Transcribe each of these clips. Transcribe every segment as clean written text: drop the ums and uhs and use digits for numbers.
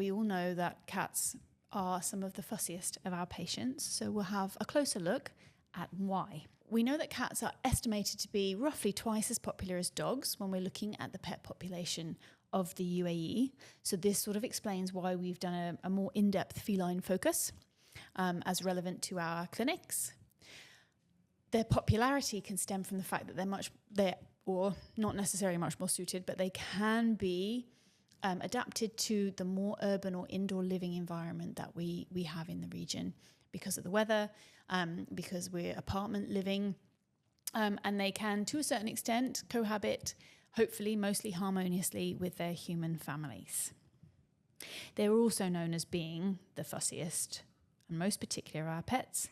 we all know that cats are some of the fussiest of our patients, so we'll have a closer look at why. We know that cats are estimated to be roughly twice as popular as dogs when we're looking at the pet population of the UAE. So this sort of explains why we've done a more in-depth feline focus as relevant to our clinics. Their popularity can stem from the fact that they're or not necessarily much more suited, but they can be adapted to the more urban or indoor living environment that we have in the region because of the weather, because we're apartment living, and they can, to a certain extent, cohabit, hopefully mostly harmoniously, with their human families. They're also known as being the fussiest and most particular of our pets.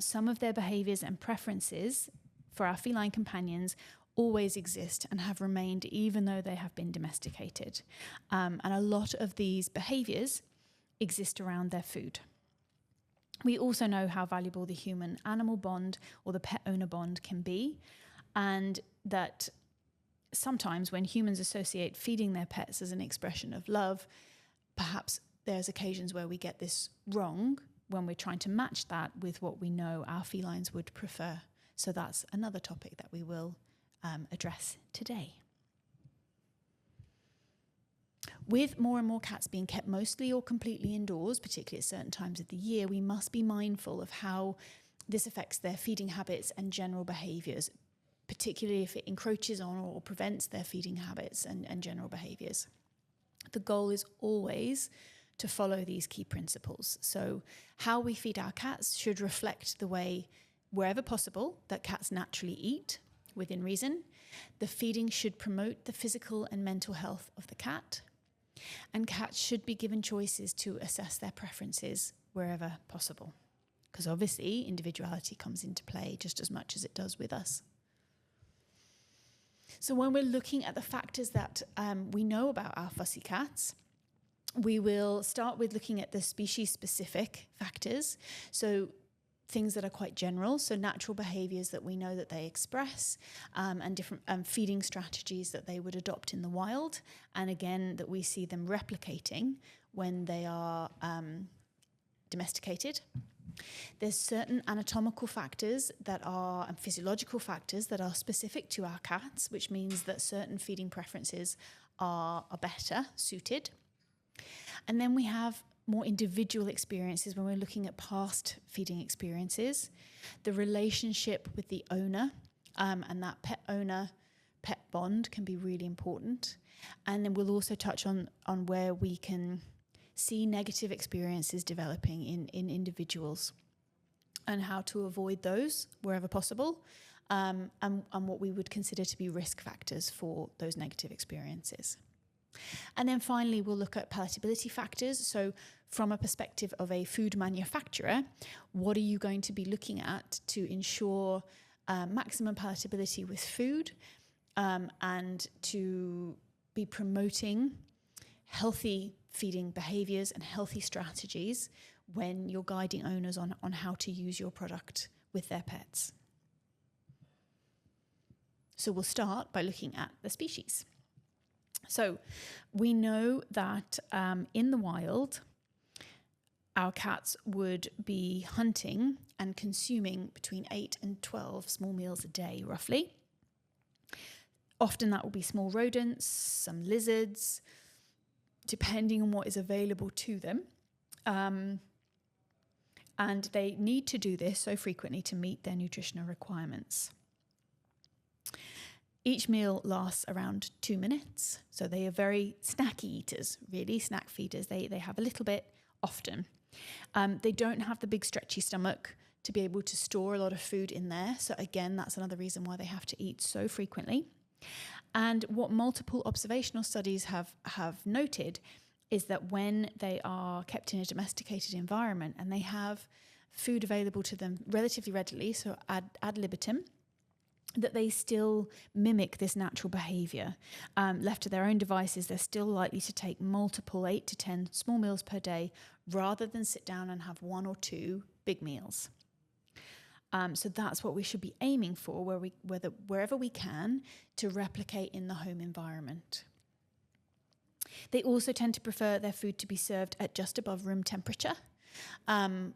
Some of their behaviours and preferences for our feline companions always exist and have remained even though they have been domesticated. And a lot of these behaviours exist around their food. We also know how valuable the human-animal bond or the pet-owner bond can be, and that sometimes when humans associate feeding their pets as an expression of love, perhaps there's occasions where we get this wrong when we're trying to match that with what we know our felines would prefer. So that's another topic that we will address today. With more and more cats being kept mostly or completely indoors, particularly at certain times of the year, we must be mindful of how this affects their feeding habits and general behaviours, particularly if it encroaches on or prevents their feeding habits and general behaviours. The goal is always to follow these key principles. So how we feed our cats should reflect the way, wherever possible, that cats naturally eat, within reason. The feeding should promote the physical and mental health of the cat. And cats should be given choices to assess their preferences wherever possible. Because obviously individuality comes into play just as much as it does with us. So when we're looking at the factors that we know about our fussy cats, we will start with looking at the species-specific factors. So things that are quite general, so natural behaviours that we know that they express, and different feeding strategies that they would adopt in the wild, and again that we see them replicating when they are domesticated. There's certain anatomical factors that are, and physiological factors that are specific to our cats, which means that certain feeding preferences are better suited. And then we have more individual experiences when we're looking at past feeding experiences, the relationship with the owner, and that pet owner-pet bond can be really important. And then we'll also touch on where we can see negative experiences developing in individuals and how to avoid those wherever possible, and what we would consider to be risk factors for those negative experiences. And then finally, we'll look at palatability factors. So from a perspective of a food manufacturer, what are you going to be looking at to ensure maximum palatability with food, and to be promoting healthy feeding behaviours and healthy strategies when you're guiding owners on how to use your product with their pets. So we'll start by looking at the species. So we know that in the wild, our cats would be hunting and consuming between 8 and 12 small meals a day, roughly. Often that will be small rodents, some lizards, depending on what is available to them. And they need to do this so frequently to meet their nutritional requirements. Each meal lasts around 2 minutes, so they are very snacky eaters, really, snack feeders. They have a little bit often. They don't have the big stretchy stomach to be able to store a lot of food in there, so again, that's another reason why they have to eat so frequently. And what multiple observational studies have noted is that when they are kept in a domesticated environment and they have food available to them relatively readily, so ad libitum, that they still mimic this natural behaviour. Left to their own devices, they're still likely to take multiple 8 to 10 small meals per day rather than sit down and have 1 or 2 big meals. So that's what we should be aiming for wherever we can to replicate in the home environment. They also tend to prefer their food to be served at just above room temperature,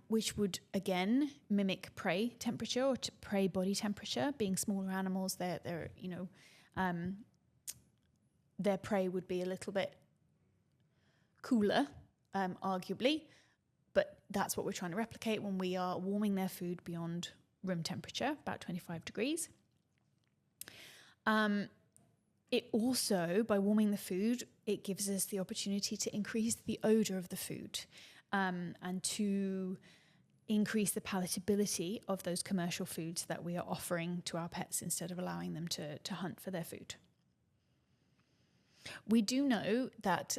which would again mimic prey temperature or prey body temperature. Being smaller animals, their prey would be a little bit cooler, arguably, but that's what we're trying to replicate when we are warming their food beyond room temperature, about 25 degrees. It also, by warming the food, it gives us the opportunity to increase the odour of the food, and to increase the palatability of those commercial foods that we are offering to our pets instead of allowing them to hunt for their food. We do know that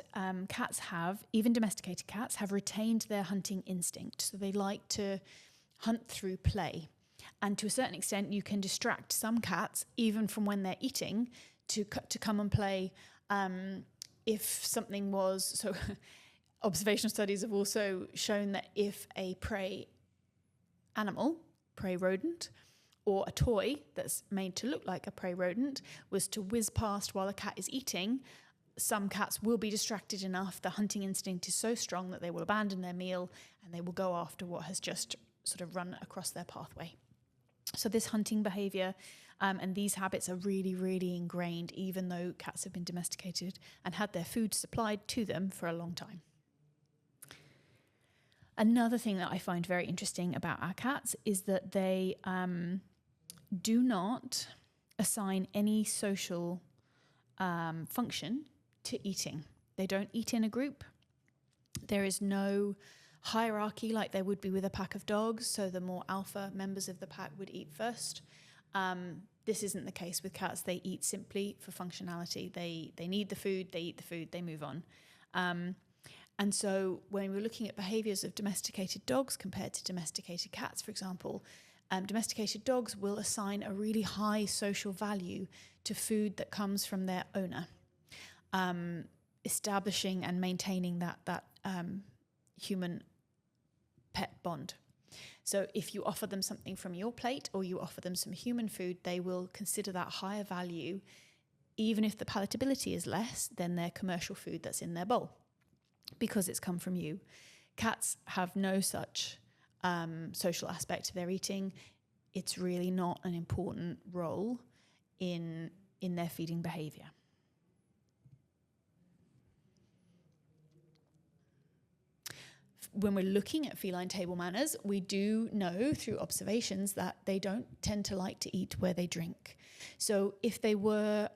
cats have, even domesticated cats, have retained their hunting instinct. So they like to hunt through play. And to a certain extent, you can distract some cats, even from when they're eating, to come and play. If something was... So observational studies have also shown that if a prey animal, prey rodent, or a toy that's made to look like a prey rodent was to whiz past while a cat is eating, some cats will be distracted enough. The hunting instinct is so strong that they will abandon their meal and they will go after what has just sort of run across their pathway. So this hunting behaviour and these habits are really, really ingrained, even though cats have been domesticated and had their food supplied to them for a long time. Another thing that I find very interesting about our cats is that they do not assign any social function to eating. They don't eat in a group. There is no hierarchy like there would be with a pack of dogs, so the more alpha members of the pack would eat first. This isn't the case with cats. They eat simply for functionality. They need the food, they eat the food, they move on. And so when we're looking at behaviours of domesticated dogs compared to domesticated cats, for example, domesticated dogs will assign a really high social value to food that comes from their owner, establishing and maintaining that human-pet bond. So if you offer them something from your plate or you offer them some human food, they will consider that higher value, even if the palatability is less than their commercial food that's in their bowl, because it's come from you. Cats have no such social aspect to their eating. It's really not an important role in their feeding behaviour. When we're looking at feline table manners, we do know through observations that they don't tend to like to eat where they drink. So if they were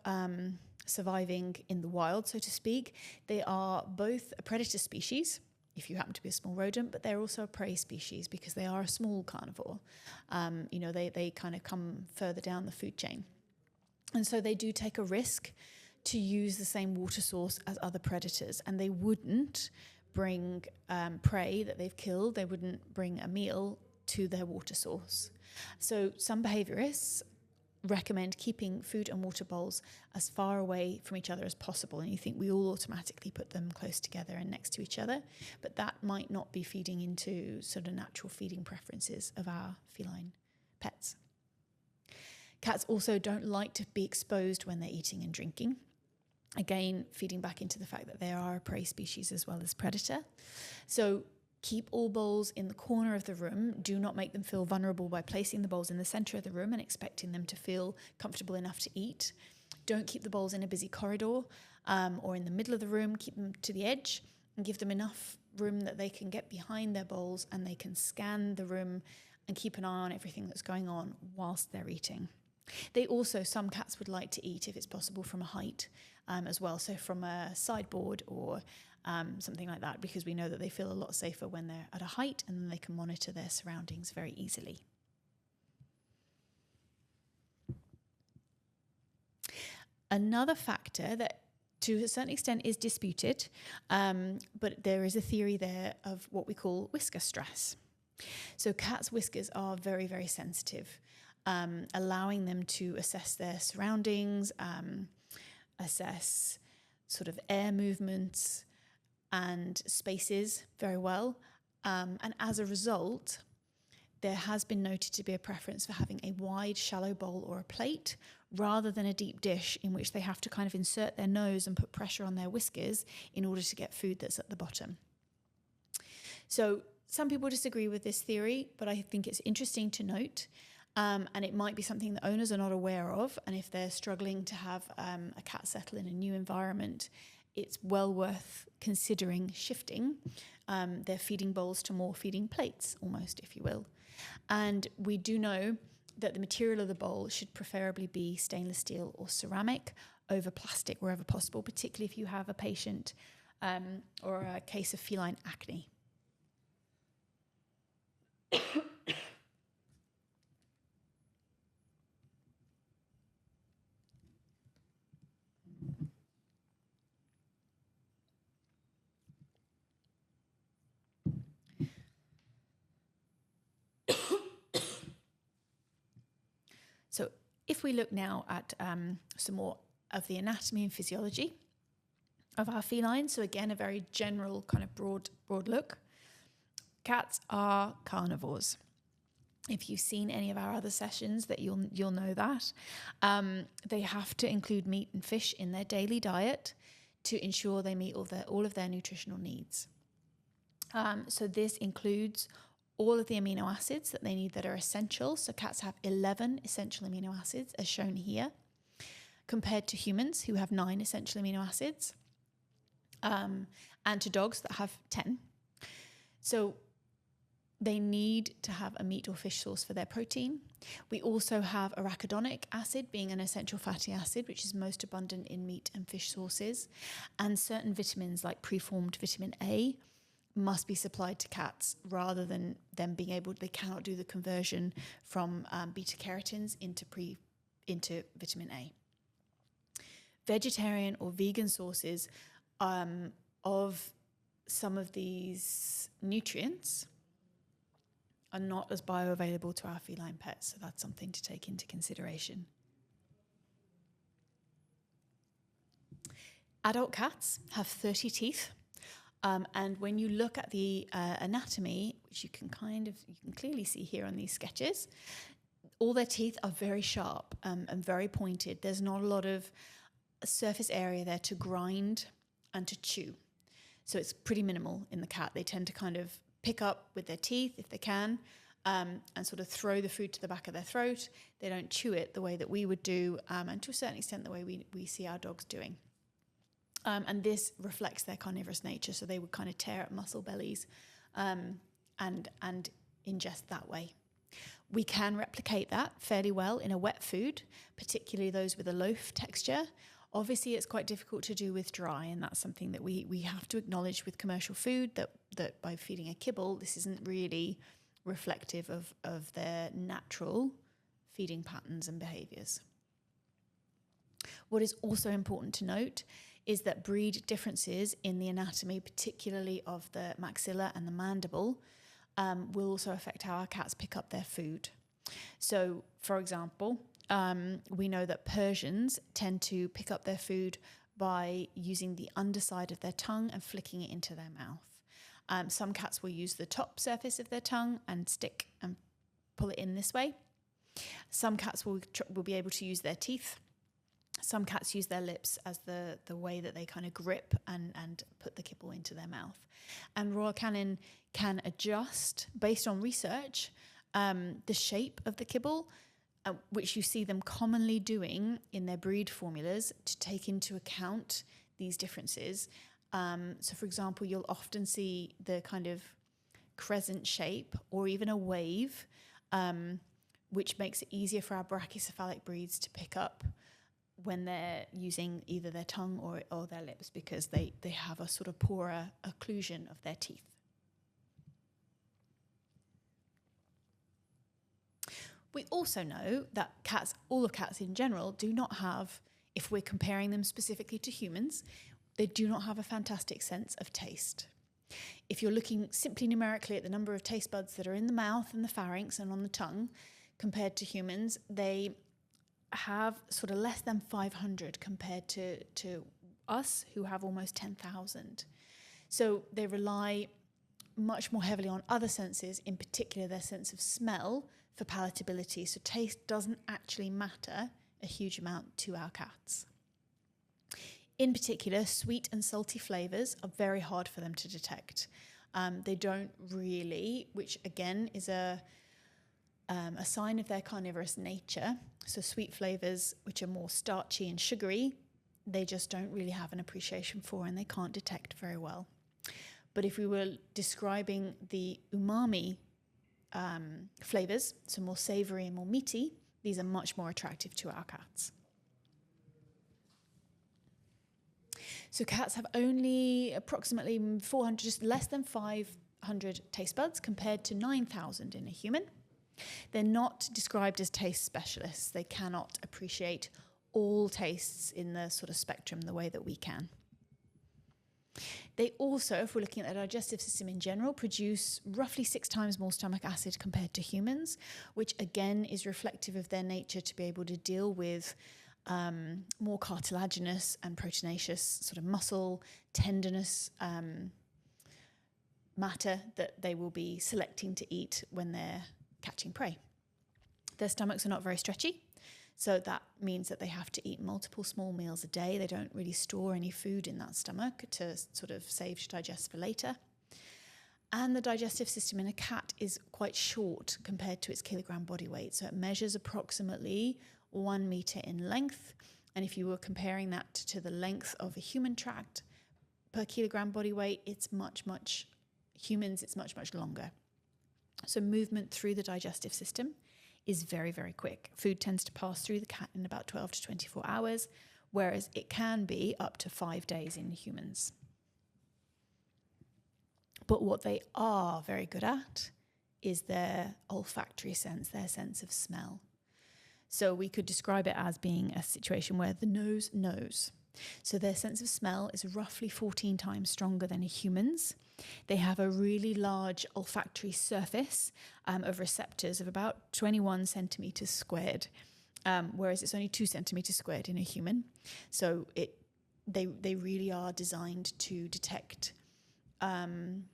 surviving in the wild, so to speak, they are both a predator species, if you happen to be a small rodent, but they're also a prey species because they are a small carnivore. They kind of come further down the food chain. And so they do take a risk to use the same water source as other predators, and they wouldn't bring prey that they've killed, they wouldn't bring a meal to their water source. So some behaviourists recommend keeping food and water bowls as far away from each other as possible, and you think we all automatically put them close together and next to each other, but that might not be feeding into sort of natural feeding preferences of our feline pets. Cats also don't like to be exposed when they're eating and drinking. Again, feeding back into the fact that they are a prey species as well as predator. So keep all bowls in the corner of the room. Do not make them feel vulnerable by placing the bowls in the centre of the room and expecting them to feel comfortable enough to eat. Don't keep the bowls in a busy corridor or in the middle of the room. Keep them to the edge and give them enough room that they can get behind their bowls and they can scan the room and keep an eye on everything that's going on whilst they're eating. They also, some cats would like to eat, if it's possible, from a height as well, so from a sideboard or something like that, because we know that they feel a lot safer when they're at a height and then they can monitor their surroundings very easily. Another factor that to a certain extent is disputed, but there is a theory there of what we call whisker stress. So cats' whiskers are very, very sensitive, allowing them to assess their surroundings, assess sort of air movements and spaces very well. And as a result, there has been noted to be a preference for having a wide, shallow bowl or a plate rather than a deep dish in which they have to kind of insert their nose and put pressure on their whiskers in order to get food that's at the bottom. So some people disagree with this theory, but I think it's interesting to note, and it might be something that owners are not aware of. And if they're struggling to have a cat settle in a new environment, it's well worth considering shifting their feeding bowls to more feeding plates, almost, if you will. And we do know that the material of the bowl should preferably be stainless steel or ceramic over plastic wherever possible, particularly if you have a patient or a case of feline acne. So if we look now at some more of the anatomy and physiology of our felines, so again, a very general kind of broad look. Cats are carnivores. If you've seen any of our other sessions, that you'll know that. They have to include meat and fish in their daily diet to ensure they meet all of their nutritional needs. So this includes all of the amino acids that they need that are essential. So cats have 11 essential amino acids, as shown here, compared to humans who have 9 essential amino acids, and to dogs that have 10. So they need to have a meat or fish source for their protein. We also have arachidonic acid, being an essential fatty acid, which is most abundant in meat and fish sources, and certain vitamins like preformed vitamin A must be supplied to cats rather than them being able, they cannot do the conversion from beta carotens into vitamin A. Vegetarian or vegan sources of some of these nutrients are not as bioavailable to our feline pets, so that's something to take into consideration. Adult cats have 30 teeth. And when you look at the anatomy, which you can clearly see here on these sketches, all their teeth are very sharp and very pointed. There's not a lot of surface area there to grind and to chew. So it's pretty minimal in the cat. They tend to kind of pick up with their teeth if they can, and sort of throw the food to the back of their throat. They don't chew it the way that we would do, and to a certain extent the way we see our dogs doing. And this reflects their carnivorous nature, so they would kind of tear at muscle bellies and ingest that way. We can replicate that fairly well in a wet food, particularly those with a loaf texture. Obviously, it's quite difficult to do with dry, and that's something that we have to acknowledge with commercial food, that by feeding a kibble, this isn't really reflective of their natural feeding patterns and behaviours. What is also important to note is that breed differences in the anatomy, particularly of the maxilla and the mandible, will also affect how our cats pick up their food. So, for example, we know that Persians tend to pick up their food by using the underside of their tongue and flicking it into their mouth. Some cats will use the top surface of their tongue and stick and pull it in this way. Some cats will be able to use their teeth. Some cats use their lips as the way that they kind of grip and put the kibble into their mouth. And Royal Canin can adjust, based on research, the shape of the kibble, which you see them commonly doing in their breed formulas to take into account these differences. So, for example, you'll often see the kind of crescent shape or even a wave, which makes it easier for our brachycephalic breeds to pick up when they're using either their tongue or their lips, because they have a sort of poorer occlusion of their teeth. We also know that cats, all of cats in general, do not have, if we're comparing them specifically to humans, they do not have a fantastic sense of taste. If you're looking simply numerically at the number of taste buds that are in the mouth and the pharynx and on the tongue compared to humans, they have sort of less than 500 compared to us, who have almost 10,000. So they rely much more heavily on other senses, in particular their sense of smell, for palatability. So taste doesn't actually matter a huge amount to our cats. In particular, sweet and salty flavours are very hard for them to detect. They don't really, which again is a sign of their carnivorous nature. So sweet flavours, which are more starchy and sugary, they just don't really have an appreciation for, and they can't detect very well. But if we were describing the umami flavours, so more savoury and more meaty, these are much more attractive to our cats. So cats have only approximately 400, just less than 500 taste buds compared to 9,000 in a human. They're not described as taste specialists. They cannot appreciate all tastes in the sort of spectrum the way that we can. They also, if we're looking at the digestive system in general, produce roughly 6 times more stomach acid compared to humans, which again is reflective of their nature to be able to deal with more cartilaginous and proteinaceous sort of muscle, tendinous matter that they will be selecting to eat when they're catching prey. Their stomachs are not very stretchy, so that means that they have to eat multiple small meals a day. They don't really store any food in that stomach to sort of save to digest for later. And the digestive system in a cat is quite short compared to its kilogram body weight. So it measures approximately 1 meter in length. And if you were comparing that to the length of a human tract per kilogram body weight, it's much longer. So movement through the digestive system is very, very quick. Food tends to pass through the cat in about 12 to 24 hours, whereas it can be up to 5 days in humans. But what they are very good at is their olfactory sense, their sense of smell. So we could describe it as being a situation where the nose knows. So their sense of smell is roughly 14 times stronger than a human's. They have a really large olfactory surface of receptors of about 21 centimeters squared, whereas it's only 2 centimeters squared in a human. So they really are designed to detect and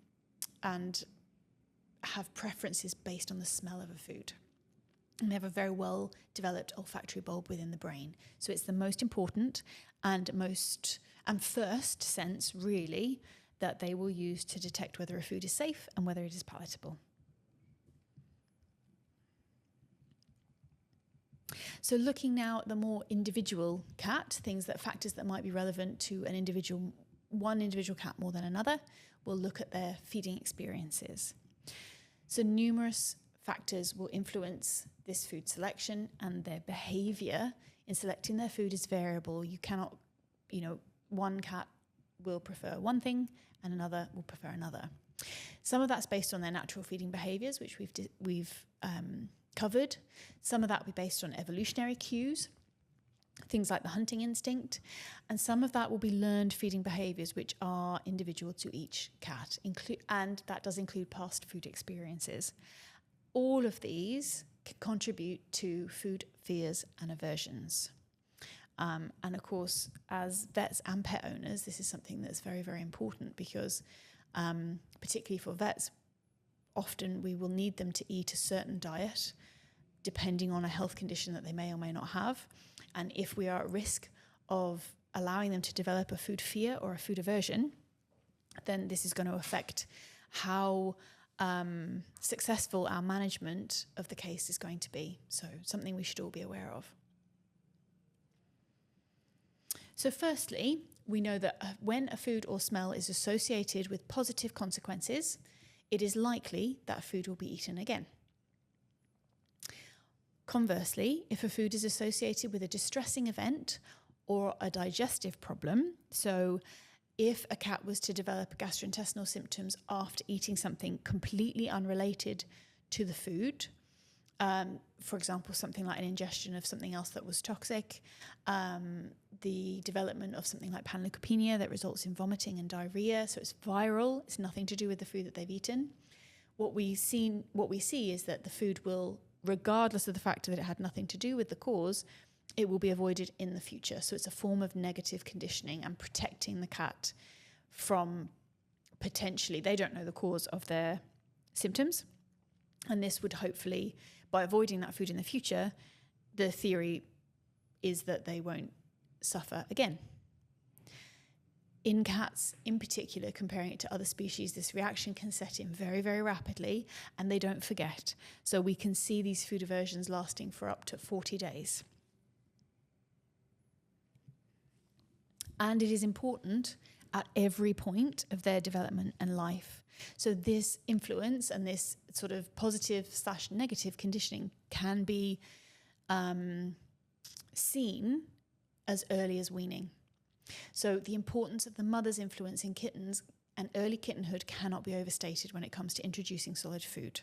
have preferences based on the smell of a food. And they have a very well developed olfactory bulb within the brain. So it's the most important and first sense really that they will use to detect whether a food is safe and whether it is palatable. So looking now at the more individual cat, factors that might be relevant to one individual cat more than another, we'll look at their feeding experiences. So numerous factors will influence this food selection, and their behavior in selecting their food is variable. You cannot, one cat will prefer one thing and another will prefer another. Some of that's based on their natural feeding behaviors, which we've covered. Some of that will be based on evolutionary cues, things like the hunting instinct, and some of that will be learned feeding behaviors, which are individual to each cat, and that does include past food experiences. All of these contribute to food fears and aversions. And of course, as vets and pet owners, this is something that's very, very important because particularly for vets, often we will need them to eat a certain diet depending on a health condition that they may or may not have. And if we are at risk of allowing them to develop a food fear or a food aversion, then this is going to affect how successful our management of the case is going to be. So something we should all be aware of. So firstly, we know that when a food or smell is associated with positive consequences, it is likely that food will be eaten again. Conversely, if a food is associated with a distressing event or a digestive problem, so if a cat was to develop gastrointestinal symptoms after eating something completely unrelated to the food, for example, something like an ingestion of something else that was toxic, the development of something like panleukopenia that results in vomiting and diarrhea, so it's viral, it's nothing to do with the food that they've eaten. What we see is that the food will, regardless of the fact that it had nothing to do with the cause, it will be avoided in the future. So it's a form of negative conditioning and protecting the cat from potentially, they don't know the cause of their symptoms. And this would hopefully, by avoiding that food in the future, the theory is that they won't suffer again. In cats in particular, comparing it to other species, this reaction can set in very, very rapidly, and they don't forget. So we can see these food aversions lasting for up to 40 days. And it is important at every point of their development and life. So this influence and this sort of positive/negative conditioning can be seen as early as weaning. So the importance of the mother's influence in kittens and early kittenhood cannot be overstated when it comes to introducing solid food.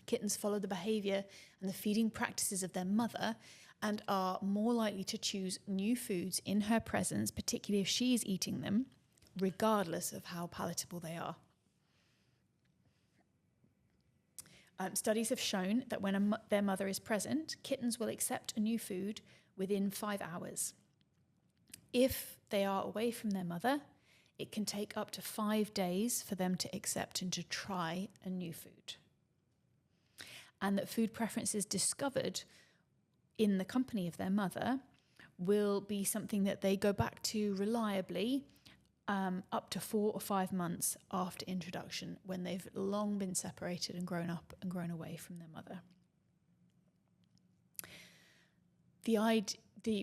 Kittens follow the behaviour and the feeding practices of their mother and are more likely to choose new foods in her presence, particularly if she is eating them, regardless of how palatable they are. Studies have shown that when their mother is present, kittens will accept a new food within 5 hours. If they are away from their mother, it can take up to 5 days for them to accept and to try a new food. And that food preferences discovered in the company of their mother will be something that they go back to reliably up to 4 or 5 months after introduction, when they've long been separated and grown up and grown away from their mother.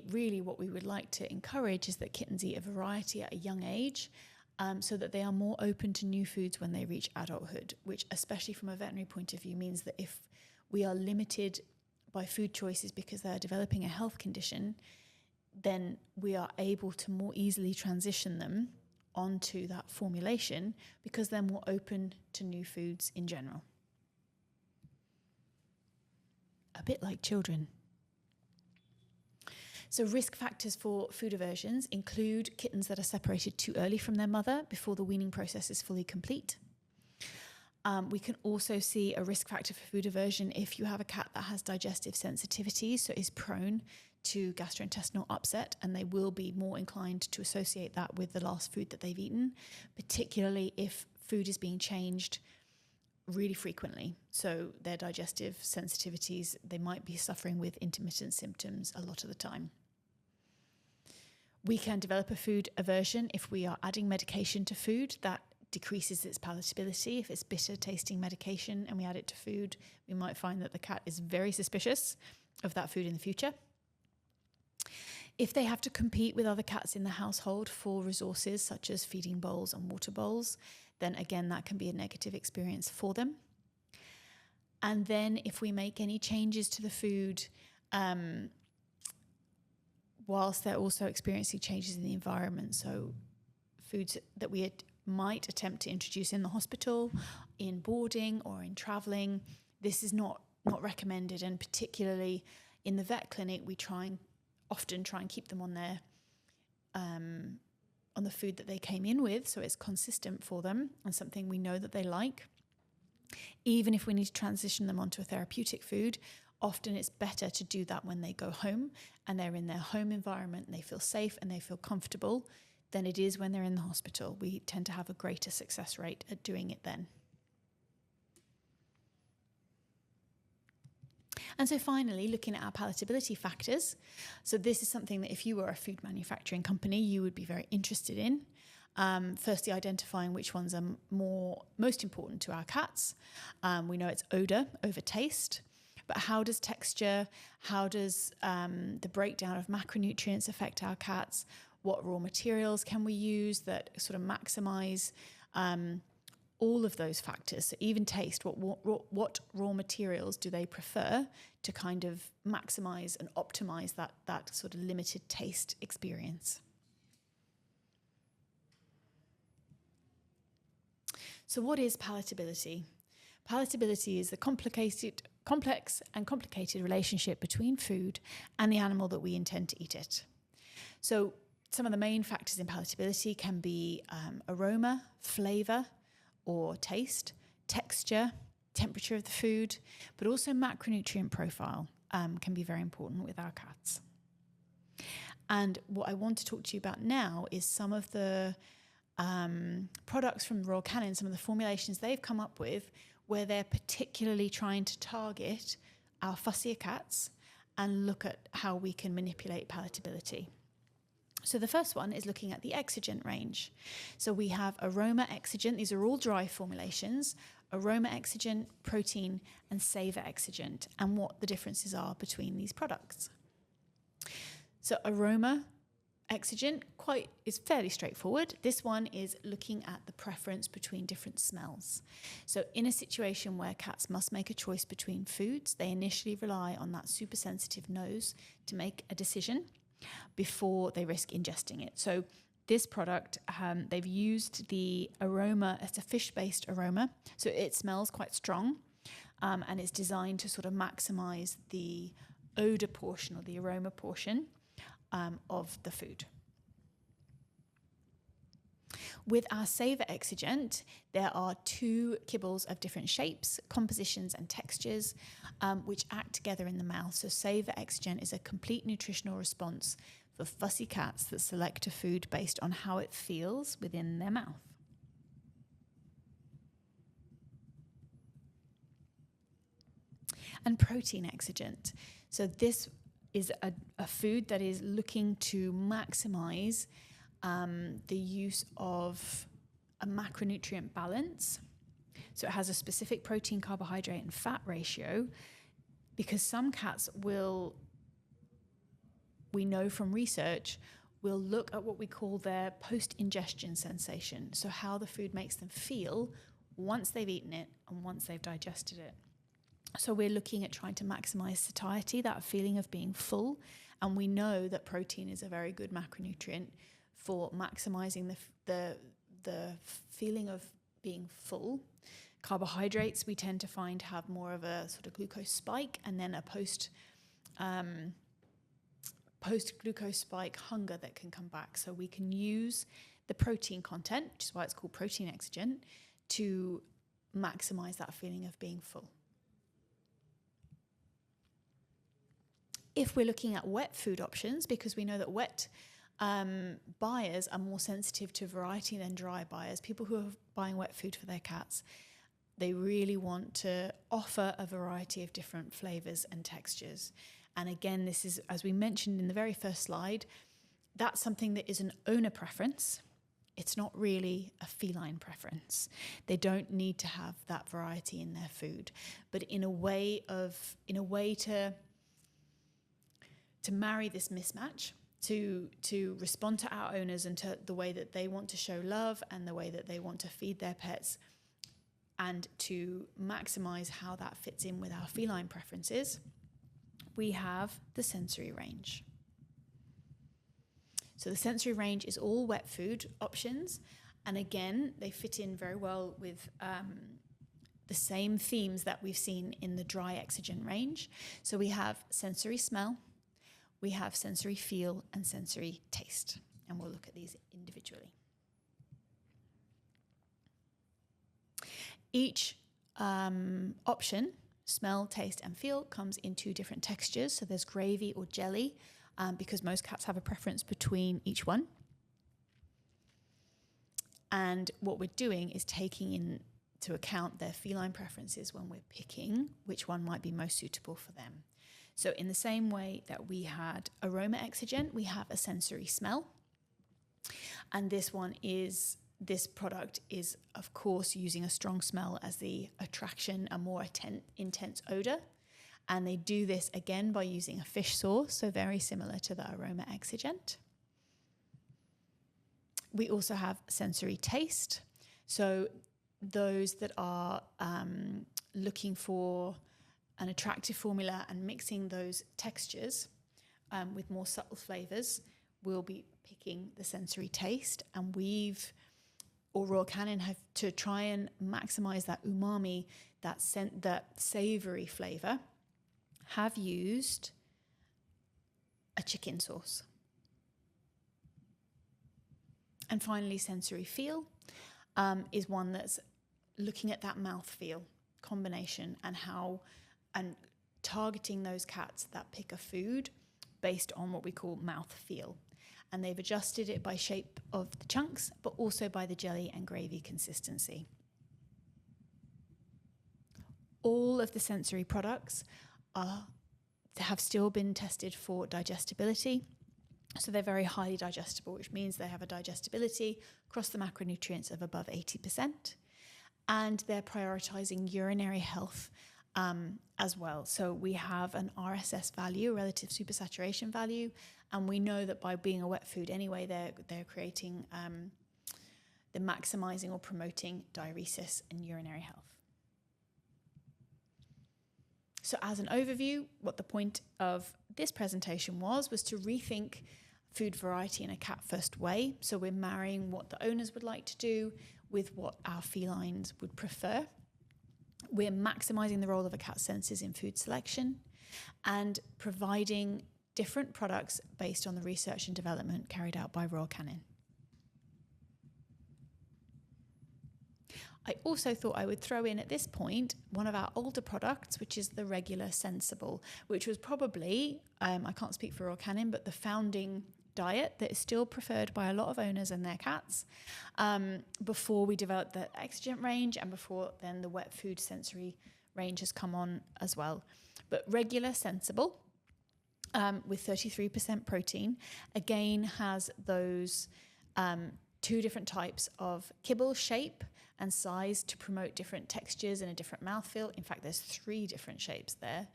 Really what we would like to encourage is that kittens eat a variety at a young age, so that they are more open to new foods when they reach adulthood, which, especially from a veterinary point of view, means that if we are limited by food choices because they are developing a health condition, then we are able to more easily transition them onto that formulation because they're more open to new foods in general. A bit like children. So risk factors for food aversions include kittens that are separated too early from their mother before the weaning process is fully complete. We can also see a risk factor for food aversion if you have a cat that has digestive sensitivities, so is prone to gastrointestinal upset, and they will be more inclined to associate that with the last food that they've eaten, particularly if food is being changed really frequently. So their digestive sensitivities, they might be suffering with intermittent symptoms a lot of the time. We can develop a food aversion if we are adding medication to food that decreases its palatability. If it's bitter tasting medication and we add it to food, we might find that the cat is very suspicious of that food in the future. If they have to compete with other cats in the household for resources such as feeding bowls and water bowls, then again, that can be a negative experience for them. And then if we make any changes to the food, whilst they're also experiencing changes in the environment, so foods that we might attempt to introduce in the hospital, in boarding or in travelling, this is not recommended. And particularly in the vet clinic, we often try and keep them on their on the food that they came in with, so it's consistent for them and something we know that they like. Even if we need to transition them onto a therapeutic food, often it's better to do that when they go home and they're in their home environment and they feel safe and they feel comfortable than it is when they're in the hospital. We tend to have a greater success rate at doing it then. And so finally, looking at our palatability factors. So this is something that if you were a food manufacturing company, you would be very interested in. Firstly, identifying which ones are most important to our cats. We know it's odour over taste, but how does texture, how does the breakdown of macronutrients affect our cats? What raw materials can we use that sort of maximise all of those factors? So even taste, what raw materials do they prefer to kind of maximise and optimise that sort of limited taste experience? So what is palatability? Palatability is the complex and complicated relationship between food and the animal that we intend to eat it. So some of the main factors in palatability can be aroma, flavour or taste, texture, temperature of the food, but also macronutrient profile can be very important with our cats. And what I want to talk to you about now is some of the products from Royal Canin, some of the formulations they've come up with where they're particularly trying to target our fussier cats and look at how we can manipulate palatability. So the first one is looking at the exigent range. So we have aroma exigent. These are all dry formulations. Aroma exigent, protein, and savor exigent, and what the differences are between these products. So aroma exigent is fairly straightforward. This one is looking at the preference between different smells. So in a situation where cats must make a choice between foods, they initially rely on that super sensitive nose to make a decision before they risk ingesting it. So this product, they've used the aroma, it's a fish-based aroma, so it smells quite strong, and it's designed to sort of maximize the odor portion or the aroma portion of the food. With our savor exigent, there are 2 kibbles of different shapes, compositions and textures, which act together in the mouth. So savor exigent is a complete nutritional response for fussy cats that select a food based on how it feels within their mouth. And protein exigent. So this is a food that is looking to maximize the use of a macronutrient balance. So it has a specific protein, carbohydrate, and fat ratio, because some cats will, we know from research, will look at what we call their post-ingestion sensation. So how the food makes them feel once they've eaten it and once they've digested it. So we're looking at trying to maximize satiety, that feeling of being full. And we know that protein is a very good macronutrient for maximizing the feeling of being full. Carbohydrates we tend to find have more of a sort of glucose spike, and then a post glucose spike hunger that can come back. So we can use the protein content, which is why it's called protein exigent, to maximize that feeling of being full. If we're looking at wet food options, because we know that wet buyers are more sensitive to variety than dry buyers, people who are buying wet food for their cats, they really want to offer a variety of different flavors and textures. And again, this is, as we mentioned in the very first slide, that's something that is an owner preference. It's not really a feline preference. They don't need to have that variety in their food, but in a way to marry this mismatch, to respond to our owners and to the way that they want to show love and the way that they want to feed their pets, and to maximize how that fits in with our feline preferences, we have the sensory range. So the sensory range is all wet food options, and again, they fit in very well with the same themes that we've seen in the dry exigent range. So we have sensory smell, we have sensory feel, and sensory taste, and we'll look at these individually. Each option, smell, taste, and feel, comes in 2 different textures. So there's gravy or jelly, because most cats have a preference between each one. And what we're doing is taking into account their feline preferences when we're picking which one might be most suitable for them. So in the same way that we had aroma exigent, we have a sensory smell. And this product is, of course, using a strong smell as the attraction, a more intense odor. And they do this again by using a fish sauce, so very similar to the aroma exigent. We also have sensory taste. So those that are looking for an attractive formula and mixing those textures with more subtle flavors will be picking the sensory taste. And Royal Canin have, to try and maximize that umami, that savory flavor, have used a chicken sauce. And finally, sensory feel is one that's looking at that mouth feel combination and targeting those cats that pick a food based on what we call mouth feel. And they've adjusted it by shape of the chunks, but also by the jelly and gravy consistency. All of the sensory products are have still been tested for digestibility. So they're very highly digestible, which means they have a digestibility across the macronutrients of above 80%. And they're prioritizing urinary health as well. So we have an RSS value, relative supersaturation value, and we know that by being a wet food anyway, they're creating, they're maximizing or promoting diuresis and urinary health. So as an overview, what the point of this presentation was to rethink food variety in a cat-first way. So we're marrying what the owners would like to do with what our felines would prefer. We're maximising the role of a cat's senses in food selection and providing different products based on the research and development carried out by Royal Canin. I also thought I would throw in at this point one of our older products, which is the regular sensible, which was probably, I can't speak for Royal Canin, but the founding diet that is still preferred by a lot of owners and their cats before we developed the exigent range and before then the wet food sensory range has come on as well. But regular sensible with 33% protein, again has those two different types of kibble shape and size to promote different textures and a different mouthfeel. In fact, there's 3 different shapes there.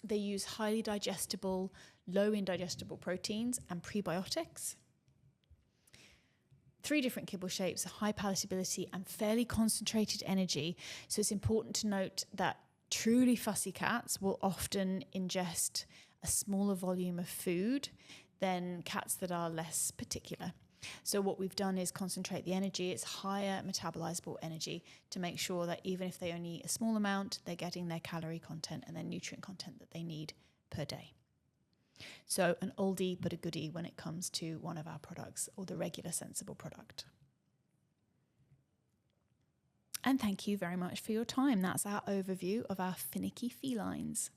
They use highly digestible, low indigestible proteins and prebiotics. 3 different kibble shapes, high palatability and fairly concentrated energy. So it's important to note that truly fussy cats will often ingest a smaller volume of food than cats that are less particular. So what we've done is concentrate the energy. It's higher metabolizable energy to make sure that even if they only eat a small amount, they're getting their calorie content and their nutrient content that they need per day. So an oldie but a goodie when it comes to one of our products, or the regular sensible product. And thank you very much for your time. That's our overview of our Finicky felines.